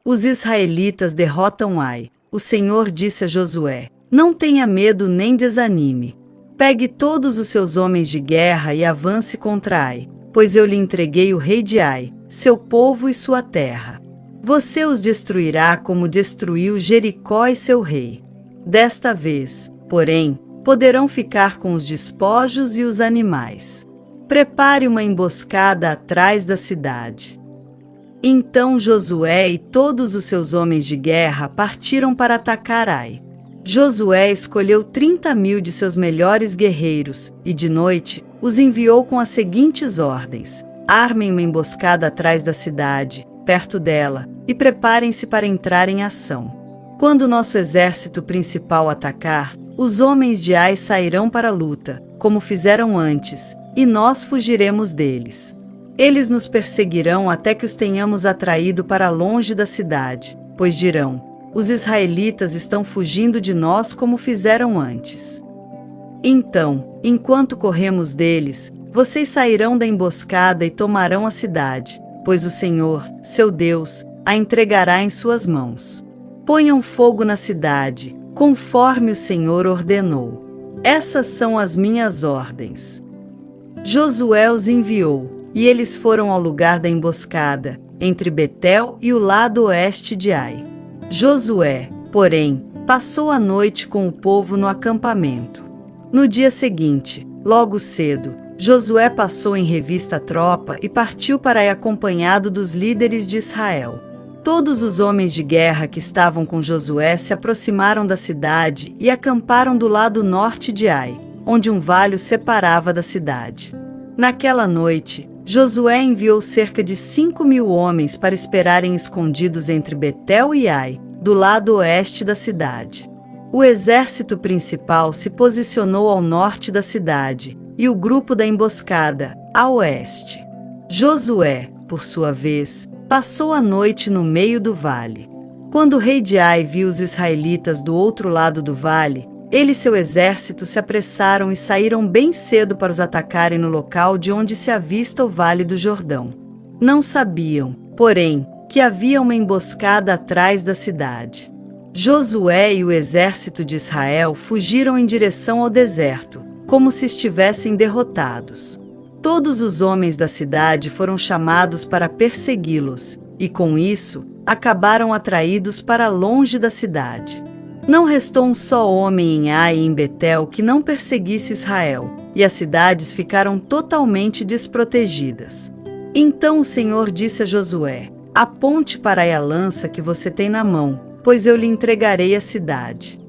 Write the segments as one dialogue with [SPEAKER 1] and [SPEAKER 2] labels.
[SPEAKER 1] Os israelitas derrotam Ai. O Senhor disse a Josué: não tenha medo nem desanime. Pegue todos os seus homens de guerra e avance contra Ai, pois eu lhe entreguei o rei de Ai, seu povo e sua terra. Você os destruirá como destruiu Jericó e seu rei. Desta vez, porém, poderão ficar com os despojos e os animais. Prepare uma emboscada atrás da cidade. Então Josué e todos os seus homens de guerra partiram para atacar Ai. Josué escolheu 30.000 de seus melhores guerreiros e, de noite, os enviou com as seguintes ordens: armem uma emboscada atrás da cidade, perto dela, e preparem-se para entrar em ação. Quando nosso exército principal atacar, os homens de Ai sairão para a luta, como fizeram antes, e nós fugiremos deles. Eles nos perseguirão até que os tenhamos atraído para longe da cidade, pois dirão: os israelitas estão fugindo de nós como fizeram antes. Então, enquanto corremos deles, vocês sairão da emboscada e tomarão a cidade, pois o Senhor, seu Deus, a entregará em suas mãos. Ponham fogo na cidade, conforme o Senhor ordenou. Essas são as minhas ordens. Josué os enviou, e eles foram ao lugar da emboscada, entre Betel e o lado oeste de Ai. Josué, porém, passou a noite com o povo no acampamento. No dia seguinte, logo cedo, Josué passou em revista a tropa e partiu para Ai acompanhado dos líderes de Israel. Todos os homens de guerra que estavam com Josué se aproximaram da cidade e acamparam do lado norte de Ai, onde um vale os separava da cidade. Naquela noite, Josué enviou cerca de 5.000 homens para esperarem escondidos entre Betel e Ai, do lado oeste da cidade. O exército principal se posicionou ao norte da cidade, e o grupo da emboscada, a oeste. Josué, por sua vez, passou a noite no meio do vale. Quando o rei de Ai viu os israelitas do outro lado do vale, ele e seu exército se apressaram e saíram bem cedo para os atacarem no local de onde se avista o Vale do Jordão. Não sabiam, porém, que havia uma emboscada atrás da cidade. Josué e o exército de Israel fugiram em direção ao deserto, como se estivessem derrotados. Todos os homens da cidade foram chamados para persegui-los, e com isso, acabaram atraídos para longe da cidade. Não restou um só homem em Ai e em Betel que não perseguisse Israel, e as cidades ficaram totalmente desprotegidas. Então o Senhor disse a Josué: aponte para Ai a lança que você tem na mão, pois eu lhe entregarei a cidade.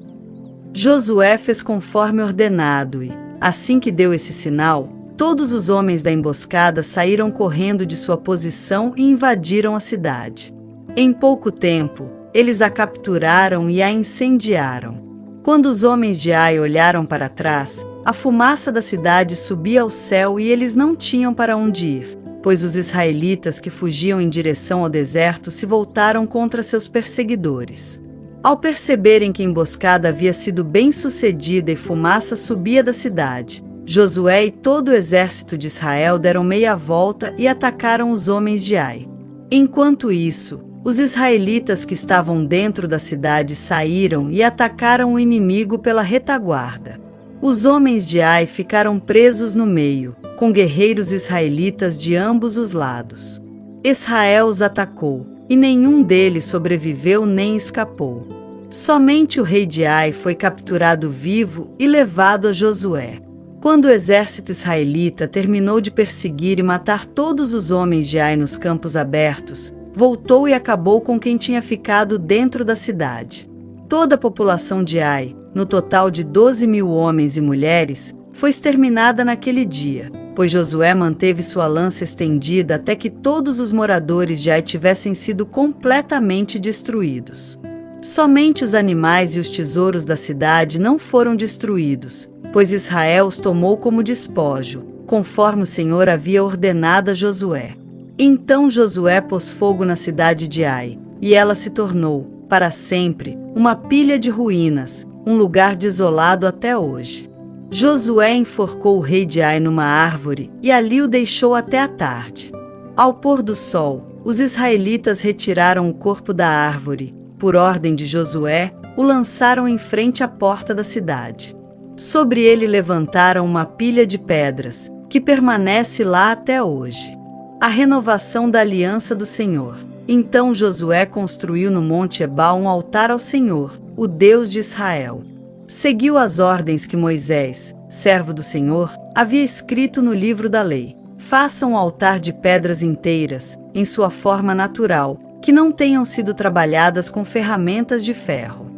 [SPEAKER 1] Josué fez conforme ordenado e, assim que deu esse sinal, todos os homens da emboscada saíram correndo de sua posição e invadiram a cidade. Em pouco tempo, eles a capturaram e a incendiaram. Quando os homens de Ai olharam para trás, a fumaça da cidade subia ao céu e eles não tinham para onde ir, pois os israelitas que fugiam em direção ao deserto se voltaram contra seus perseguidores. Ao perceberem que a emboscada havia sido bem sucedida e fumaça subia da cidade, Josué e todo o exército de Israel deram meia volta e atacaram os homens de Ai. Enquanto isso, os israelitas que estavam dentro da cidade saíram e atacaram o inimigo pela retaguarda. Os homens de Ai ficaram presos no meio, com guerreiros israelitas de ambos os lados. Israel os atacou, e nenhum deles sobreviveu nem escapou. Somente o rei de Ai foi capturado vivo e levado a Josué. Quando o exército israelita terminou de perseguir e matar todos os homens de Ai nos campos abertos, voltou e acabou com quem tinha ficado dentro da cidade. Toda a população de Ai, no total de 12.000 homens e mulheres, foi exterminada naquele dia, pois Josué manteve sua lança estendida até que todos os moradores de Ai tivessem sido completamente destruídos. Somente os animais e os tesouros da cidade não foram destruídos, pois Israel os tomou como despojo, conforme o Senhor havia ordenado a Josué. Então Josué pôs fogo na cidade de Ai, e ela se tornou, para sempre, uma pilha de ruínas, um lugar desolado até hoje. Josué enforcou o rei de Ai numa árvore e ali o deixou até a tarde. Ao pôr do sol, os israelitas retiraram o corpo da árvore. Por ordem de Josué, o lançaram em frente à porta da cidade. Sobre ele levantaram uma pilha de pedras, que permanece lá até hoje. A renovação da aliança do Senhor. Então Josué construiu no Monte Ebal um altar ao Senhor, o Deus de Israel. Seguiu as ordens que Moisés, servo do Senhor, havia escrito no livro da lei. Faça um altar de pedras inteiras, em sua forma natural, que não tenham sido trabalhadas com ferramentas de ferro.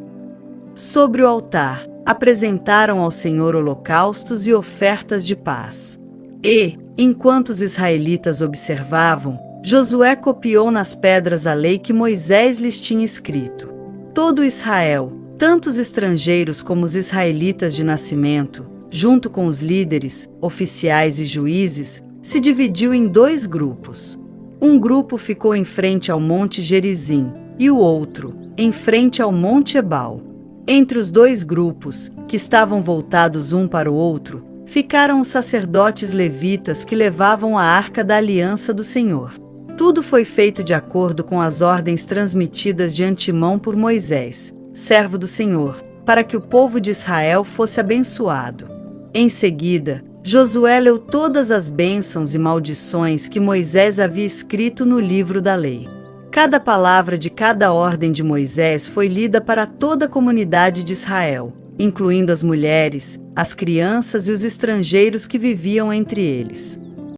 [SPEAKER 1] Sobre o altar, apresentaram ao Senhor holocaustos e ofertas de paz. E, enquanto os israelitas observavam, Josué copiou nas pedras a lei que Moisés lhes tinha escrito. Todo Israel, tanto os estrangeiros como os israelitas de nascimento, junto com os líderes, oficiais e juízes, se dividiu em 2 grupos. Um grupo ficou em frente ao Monte Gerizim, e o outro, em frente ao Monte Ebal. Entre os 2 grupos, que estavam voltados um para o outro, ficaram os sacerdotes levitas que levavam a arca da aliança do Senhor. Tudo foi feito de acordo com as ordens transmitidas de antemão por Moisés, servo do Senhor, para que o povo de Israel fosse abençoado. Em seguida, Josué leu todas as bênçãos e maldições que Moisés havia escrito no livro da lei. Cada palavra de cada ordem de Moisés foi lida para toda a comunidade de Israel, incluindo as mulheres, as crianças e os estrangeiros que viviam entre eles.